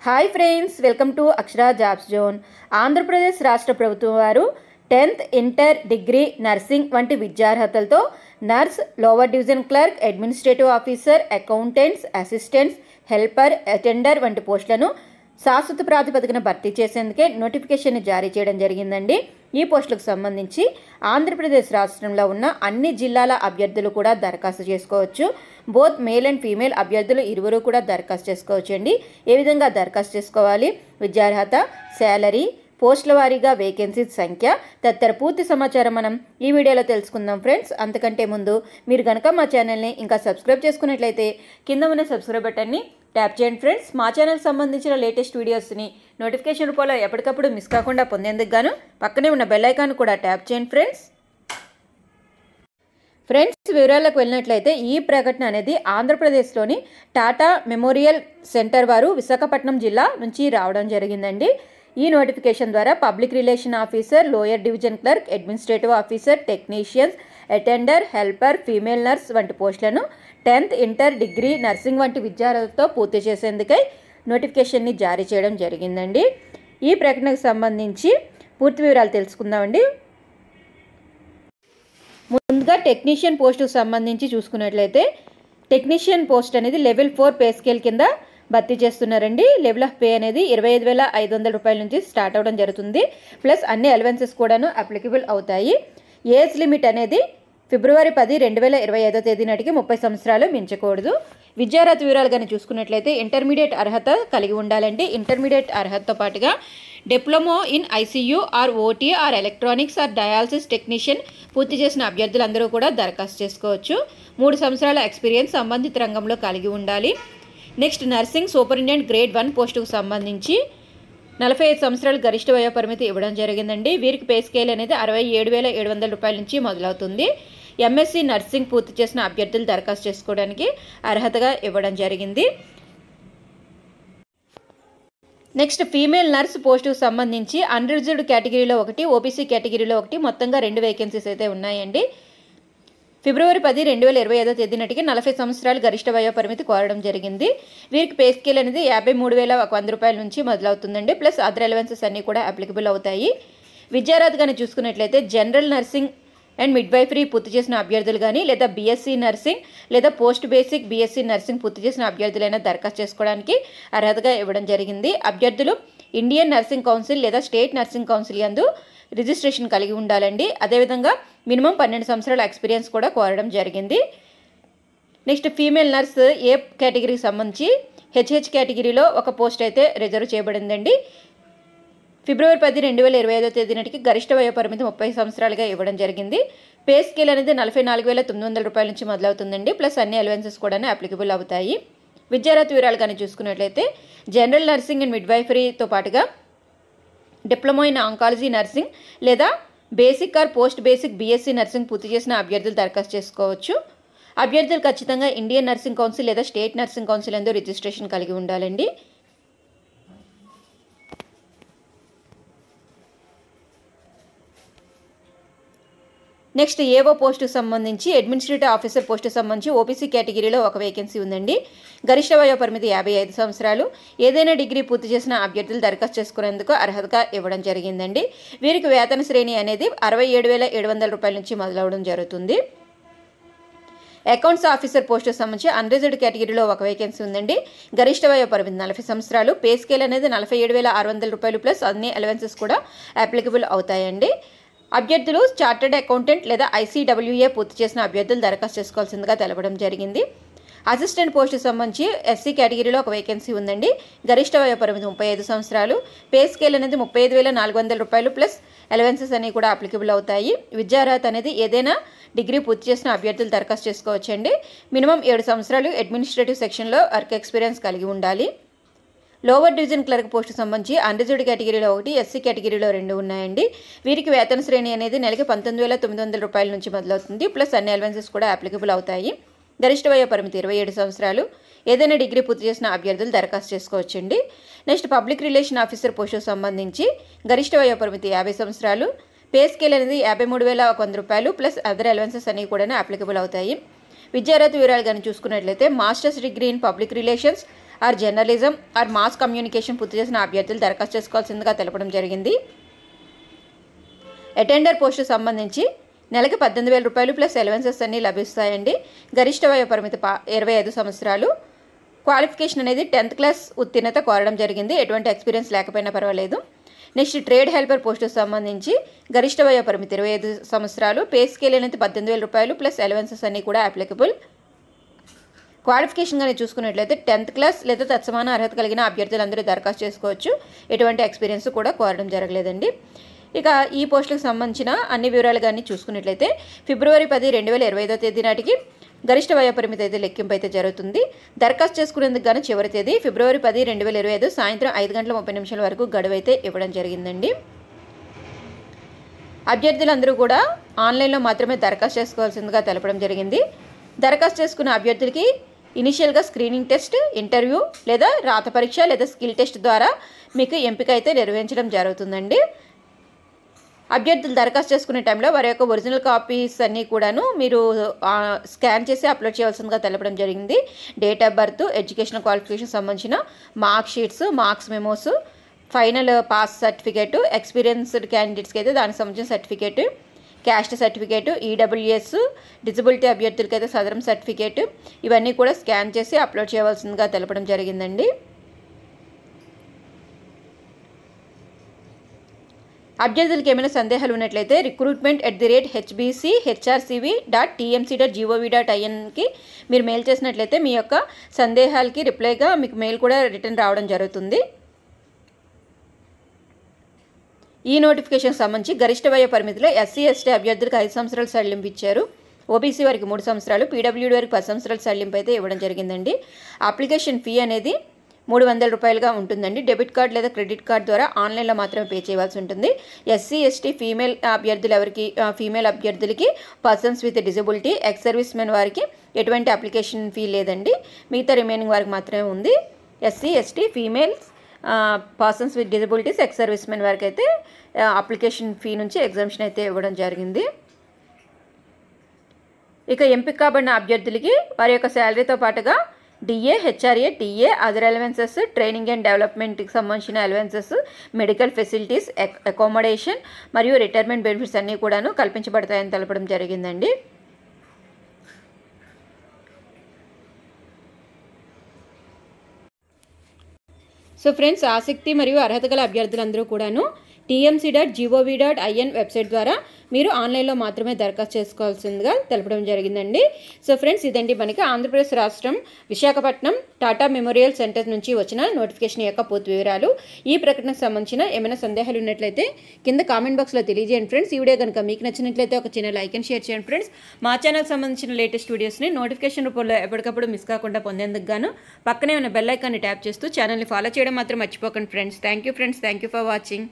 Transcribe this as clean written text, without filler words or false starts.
Hi friends, welcome to Akshara jobs zone. Andhra Pradesh రాష్ట్ర ప్రభుత్వం వారు 10th ఇంటర్ డిగ్రీ నర్సింగ్ వంటి విద్యార్హతలతో nurse, lower division clerk, administrative officer, accountants, assistants, helper, attender వంటి పోస్టులను శాశ్వత ప్రాతిపదికన భర్తీ చేసేందుకే నోటిఫికేషన్ జారీ చేయడం జరిగిందండి. ఈ పోస్టులకు సంబంధించి ఆంధ్రప్రదేశ్ రాష్ట్రంలో ఉన్న అన్ని జిల్లాల అభ్యర్థులు కూడా దరఖాస్తు చేసుకోవచ్చు. బోత్ మేల్ అండ్ ఫీమేల్ అభ్యర్థులు ఇరువురు కూడా దరఖాస్తు చేసుకోవచ్చు అండి. ఏ విధంగా దరఖాస్తు చేసుకోవాలి, విద్యార్హత, శాలరీ, పోస్టుల వారీగా వేకెన్సీస్ సంఖ్య తదితర పూర్తి సమాచారం మనం ఈ వీడియోలో తెలుసుకుందాం ఫ్రెండ్స్. అంతకంటే ముందు మీరు కనుక మా ఛానల్ని ఇంకా సబ్స్క్రైబ్ చేసుకున్నట్లయితే కింద ఉన్న సబ్స్క్రైబ్ బటన్ని ట్యాప్ చేయండి ఫ్రెండ్స్. మా ఛానల్కి సంబంధించిన లేటెస్ట్ వీడియోస్ని నోటిఫికేషన్ రూపంలో ఎప్పటికప్పుడు మిస్ కాకుండా పొందేందుకు గాను పక్కనే ఉన్న బెల్ ఐకాన్ కూడా ట్యాప్ చేయండి ఫ్రెండ్స్. వివరాలకు వెళ్ళినట్లయితే ఈ ప్రకటన అనేది ఆంధ్రప్రదేశ్లోని టాటా మెమోరియల్ సెంటర్ వారు విశాఖపట్నం జిల్లా నుంచి రావడం జరిగిందండి. ఈ నోటిఫికేషన్ ద్వారా public relation officer, lower division clerk, administrative officer, technicians, attender, helper, female nurse వంటి పోస్టులను 10th ఇంటర్ డిగ్రీ నర్సింగ్ వంటి విద్యార్థులతో పూర్తి చేసేందుకై నోటిఫికేషన్ని జారీ చేయడం జరిగిందండి. ఈ ప్రకటనకు సంబంధించి పూర్తి వివరాలు తెలుసుకుందామండి. ముందుగా టెక్నీషియన్ పోస్టుకు సంబంధించి చూసుకున్నట్లయితే టెక్నీషియన్ పోస్ట్ అనేది లెవెల్ 4 పే స్కేల్ కింద భర్తీ చేస్తున్నారండి. లెవెల్ ఆఫ్ పే అనేది 25,500 రూపాయల నుంచి స్టార్ట్ అవ్వడం జరుగుతుంది. ప్లస్ అన్ని అలవెన్సెస్ కూడాను అప్లికబుల్ అవుతాయి. ఏజ్ లిమిట్ అనేది ఫిబ్రవరి 10, 2025 నాటికి 30 సంవత్సరాలు మించకూడదు. విద్యార్హత వివరాలు కానీ చూసుకున్నట్లయితే ఇంటర్మీడియట్ అర్హత కలిగి ఉండాలండి. ఇంటర్మీడియట్ అర్హతతో పాటుగా diploma in ICU or OT or electronics or dialysis technician పూర్తి చేసిన అభ్యర్థులందరూ కూడా దరఖాస్తు చేసుకోవచ్చు. 3 సంవత్సరాల ఎక్స్పీరియన్స్ సంబంధిత రంగంలో కలిగి ఉండాలి. నెక్స్ట్ నర్సింగ్ సూపరింటెండెంట్ గ్రేడ్ 1 పోస్టుకు సంబంధించి 45 సంవత్సరాలు గరిష్ట వయోపరిమితి ఇవ్వడం జరిగిందండి. వీరికి పే స్కేల్ అనేది 67,700 రూపాయల నుంచి మొదలవుతుంది. ఎంఎస్సీ నర్సింగ్ పూర్తి చేసిన అభ్యర్థులు దరఖాస్తు చేసుకోవడానికి అర్హతగా ఇవ్వడం జరిగింది. నెక్స్ట్ ఫీమేల్ నర్స్ పోస్టుకు సంబంధించి అన్రిజర్వ్డ్ కేటగిరీలో 1, ఓబీసీ కేటగిరీలో 1 మొత్తంగా 2 వేకెన్సీస్ అయితే ఉన్నాయండి. ఫిబ్రవరి 10, 2025 నాటికి 40 సంవత్సరాలు గరిష్ట వయోపరిమితి కోరడం జరిగింది. వీరికి పే స్కేల్ అనేది 53,100 రూపాయల నుంచి మొదలవుతుందండి. ప్లస్ అదర్ అలవెన్సెస్ అన్నీ కూడా అప్లికబుల్ అవుతాయి. విద్యార్హత కానీ చూసుకున్నట్లయితే జనరల్ నర్సింగ్ అండ్ మిడ్వైఫరీ పూర్తి చేసిన అభ్యర్థులు కానీ లేదా బీఎస్సీ నర్సింగ్ లేదా పోస్ట్ బేసిక్ బీఎస్సీ నర్సింగ్ పూర్తి చేసిన అభ్యర్థులైనా దరఖాస్తు చేసుకోవడానికి అర్హతగా ఇవ్వడం జరిగింది. అభ్యర్థులు ఇండియన్ నర్సింగ్ కౌన్సిల్ లేదా స్టేట్ నర్సింగ్ కౌన్సిల్ యందు రిజిస్ట్రేషన్ కలిగి ఉండాలండి. అదేవిధంగా మినిమం 12 సంవత్సరాల ఎక్స్పీరియన్స్ కూడా కోరడం జరిగింది. నెక్స్ట్ ఫీమేల్ నర్స్ ఏ కేటగిరీకి సంబంధించి హెచ్హెచ్ కేటగిరీలో 1 పోస్ట్ అయితే రిజర్వ్ చేయబడిందండి. ఫిబ్రవరి 10, 2025 నాటికి గరిష్ట వయోపరిమితి 30 సంవత్సరాలుగా ఇవ్వడం జరిగింది. పే స్కేల్ అనేది 44,900 రూపాయల నుంచి మొదలవుతుందండి. ప్లస్ అన్ని అలవెన్సెస్ కూడా అప్లికబుల్ అవుతాయి. విద్యార్హత వివరాలు కానీ చూసుకున్నట్లయితే జనరల్ నర్సింగ్ అండ్ మిడ్వైఫరీతో పాటుగా డిప్లొమా ఇన్ ఆంకాలజీ నర్సింగ్ లేదా basic or post basic BSc nursing పూర్తి చేసిన అభ్యర్థులు దరఖాస్తు చేసుకోవచ్చు. అభ్యర్థులు ఖచ్చితంగా ఇండియన్ నర్సింగ్ కౌన్సిల్ లేదా స్టేట్ నర్సింగ్ కౌన్సిల్ యందు రిజిస్ట్రేషన్ కలిగి ఉండాలండి. నెక్స్ట్ ఏవో పోస్టుకు సంబంధించి అడ్మినిస్ట్రేటివ్ ఆఫీసర్ పోస్టుకు సంబంధించి ఓబీసీ కేటగిరీలో 1 వేకెన్సీ ఉందండి. గరిష్ట వయోపరిమితి 55 సంవత్సరాలు. ఏదైనా డిగ్రీ పూర్తి చేసిన అభ్యర్థులు దరఖాస్తు చేసుకునేందుకు అర్హతగా ఇవ్వడం జరిగిందండి. వీరికి వేతన శ్రేణి అనేది 67,700 రూపాయల నుంచి మొదలవడం జరుగుతుంది. అకౌంట్స్ ఆఫీసర్ పోస్టుకు సంబంధించి అన్రిజర్వ్డ్ కేటగిరీలో 1 వేకెన్సీ ఉందండి. గరిష్ట వయోపరిమితి 40 సంవత్సరాలు. పే స్కేల్ అనేది 47,600 రూపాయలు ప్లస్ అన్ని అలవెన్సెస్ కూడా అప్లికబుల్ అవుతాయండి. అభ్యర్థులు చార్టర్డ్ అకౌంటెంట్ లేదా ఐసీడబ్ల్యూఏ పూర్తి చేసిన అభ్యర్థులు దరఖాస్తు చేసుకోవాల్సిందిగా తెలపడం జరిగింది. అసిస్టెంట్ పోస్టుకు సంబంధించి ఎస్సీ కేటగిరీలో 1 వేకెన్సీ ఉందండి. గరిష్ట వయోపరిమితి 35 సంవత్సరాలు. పే స్కేల్ అనేది 35,400 రూపాయలు ప్లస్ అలవెన్సెస్ అన్నీ కూడా అప్లికబుల్ అవుతాయి. విద్యార్హత అనేది ఏదైనా డిగ్రీ పూర్తి చేసిన అభ్యర్థులు దరఖాస్తు చేసుకోవచ్చండి. మినిమం 7 సంవత్సరాలు అడ్మినిస్ట్రేటివ్ సెక్షన్లో వర్క్ ఎక్స్పీరియన్స్ కలిగి ఉండాలి. లోవర్ డివిజన్ క్లర్క్ పోస్టుకు సంబంధించి అన్రిజర్వ్డ్ కేటగిరీలో 1, ఎస్సీ కేటగిరీలో 2 ఉన్నాయండి. వీరికి వేతన శ్రేణి అనేది నెలకి 19,900 రూపాయల నుంచి మొదలవుతుంది. ప్లస్ అన్ని అలవెన్సెస్ కూడా అప్లికబుల్ అవుతాయి. గరిష్ట వయోపరిమితి 27 సంవత్సరాలు. ఏదైనా డిగ్రీ పూర్తి చేసిన అభ్యర్థులు దరఖాస్తు చేసుకోవచ్చండి. నెక్స్ట్ పబ్లిక్ రిలేషన్ ఆఫీసర్ పోస్టుకు సంబంధించి గరిష్ట వయోపరిమితి 50 సంవత్సరాలు. పే స్కేల్ అనేది 53,100 రూపాయలు ప్లస్ అదర్ అలవెన్సెస్ అన్నీ కూడా అప్లికబుల్ అవుతాయి. విద్యార్హత వివరాలు కానీ చూసుకున్నట్లయితే masters degree in public relations or journalism or mass communication పూర్తి చేసిన అభ్యర్థులు దరఖాస్తు చేసుకోవాల్సిందిగా తెలపడం జరిగింది. అటెండర్ పోస్టు సంబంధించి నెలకి 18,000 రూపాయలు ప్లస్ అలవెన్సెస్ అన్నీ లభిస్తాయండి. గరిష్ట వయో పరిమితి 25 సంవత్సరాలు. క్వాలిఫికేషన్ అనేది 10th క్లాస్ ఉత్తీర్ణత కోరడం జరిగింది. ఎటువంటి ఎక్స్పీరియన్స్ లేకపోయినా పర్వాలేదు. నెక్స్ట్ ట్రేడ్ హెల్పర్ పోస్టుకు సంబంధించి గరిష్ట వయో పరిమితి 25 సంవత్సరాలు. పే స్కేల్ అనేది 18,000 రూపాయలు ప్లస్ అలవెన్సెస్ అన్నీ కూడా అప్లికబుల్. క్వాలిఫికేషన్ కానీ చూసుకున్నట్లయితే 10th క్లాస్ లేదా తత్సమాన అర్హత కలిగిన అభ్యర్థులందరూ దరఖాస్తు చేసుకోవచ్చు. ఎటువంటి ఎక్స్పీరియన్స్ కూడా కోరడం జరగలేదండి. ఇక ఈ పోస్టులకు సంబంధించిన అన్ని వివరాలు కానీ చూసుకున్నట్లయితే ఫిబ్రవరి 10, 2025 తేదీ నాటికి గరిష్ట వయోపరిమితి అయితే లెక్కింపు అయితే జరుగుతుంది. దరఖాస్తు చేసుకునేందుకు గాను చివరి తేదీ ఫిబ్రవరి 10, 2025 సాయంత్రం 5:30 వరకు గడువు అయితే ఇవ్వడం జరిగిందండి. అభ్యర్థులందరూ కూడా ఆన్లైన్లో మాత్రమే దరఖాస్తు చేసుకోవాల్సిందిగా తెలపడం జరిగింది. దరఖాస్తు చేసుకున్న అభ్యర్థులకి ఇనిషియల్గా స్క్రీనింగ్ టెస్ట్, ఇంటర్వ్యూ లేదా రాత పరీక్ష లేదా స్కిల్ టెస్ట్ ద్వారా మీకు ఎంపిక అయితే నిర్వహించడం జరుగుతుందండి. అభ్యర్థులు దరఖాస్తు చేసుకునే టైంలో వారి యొక్క ఒరిజినల్ కాపీస్ అన్నీ కూడాను మీరు స్కాన్ చేసి అప్లోడ్ చేయాల్సిందిగా తెలపడం జరిగింది. Date of birth, educational qualification సంబంధించిన mark sheets, marks memos, final pass certificate, experienced క్యాండిడేట్స్కి అయితే దానికి సంబంధించిన certificate, caste certificate, EWS, disability అభ్యర్థులకి అయితే సదరం సర్టిఫికేటు, ఇవన్నీ కూడా స్కాన్ చేసి అప్లోడ్ చేయవలసిందిగా తెలపడం జరిగిందండి. అభ్యర్థులకు ఏమైనా సందేహాలు ఉన్నట్లయితే recruitment@hbchRCV.tmc.gov.in మీరు మెయిల్ చేసినట్లయితే మీ యొక్క సందేహాలకి రిప్లైగా మీకు మెయిల్ కూడా రిటర్న్ రావడం జరుగుతుంది. ఈ నోటిఫికేషన్ సంబంధించి గరిష్ట వయో పరిమితిలో ఎస్సీ ఎస్టీ అభ్యర్థులకు 5 సంవత్సరాల సడలింపు ఇచ్చారు. ఓబీసీ వారికి 3 సంవత్సరాలు, పీడబ్ల్యూడీ వారికి 10 సంవత్సరాల సడలింపు అయితే ఇవ్వడం జరిగిందండి. అప్లికేషన్ ఫీ అనేది 300 రూపాయలుగా ఉంటుందండి. డెబిట్ కార్డ్ లేదా క్రెడిట్ కార్డ్ ద్వారా ఆన్లైన్లో మాత్రమే పే చేయవలసి ఉంటుంది. ఎస్సీ ఎస్టీ ఫీమేల్ అభ్యర్థులకి persons with disability, ex service men వారికి ఎటువంటి అప్లికేషన్ ఫీ లేదండి. మిగతా రిమైనింగ్ వారికి మాత్రమే ఉంది. SC ST females persons with disabilities, ex service men వారికి అయితే అప్లికేషన్ ఫీ నుంచి ఎగ్జామ్షన్ అయితే ఇవ్వడం జరిగింది. ఇక ఎంపిక కాబడిన అభ్యర్థులకి వారి యొక్క శాలరీతో పాటుగా DA, HRA, TA, other allowances, training and డెవలప్మెంట్కి సంబంధించిన అలవెన్సెస్, మెడికల్ ఫెసిలిటీస్, అకామిడేషన్ మరియు రిటైర్మెంట్ బెనిఫిట్స్ అన్నీ కూడాను కల్పించబడతాయని తెలపడం జరిగిందండి. సో ఫ్రెండ్స్, ఆసక్తి మరియు అర్హత గల అభ్యర్థులందరూ కూడాను tmc.gov.in వెబ్సైట్ ద్వారా మీరు ఆన్లైన్లో మాత్రమే దరఖాస్తు చేసుకోవాల్సిందిగా తెలపడం జరిగిందండి. సో ఫ్రెండ్స్, ఇదండి మనకి ఆంధ్రప్రదేశ్ రాష్ట్రం విశాఖపట్నం టాటా మెమోరియల్ సెంటర్ నుంచి వచ్చిన నోటిఫికేషన్ యొక్క పూర్తి వివరాలు. ఈ ప్రకటనకు సంబంధించిన ఏమైనా సందేహాలు ఉన్నట్లయితే కింద కామెంట్ బాక్స్లో తెలియజేయండి ఫ్రెండ్స్. ఈ వీడియో కనుక మీకు నచ్చినట్లయితే ఒక చిన్న లైక్ అండ్ షేర్ చేయండి ఫ్రెండ్స్. మా ఛానల్ సంబంధించిన లేటెస్ట్ వీడియోస్ని నోటిఫికేషన్ రూపంలో ఎప్పటికప్పుడు మిస్ కాకుండా పొందేందుకు గాను పక్కనే ఉన్న బెల్ ఐకాన్ని ట్యాప్ చేస్తూ ఛానల్ని ఫాలో చేయడం మాత్రం మర్చిపోకండి friends. Thank you friends. Thank you for watching.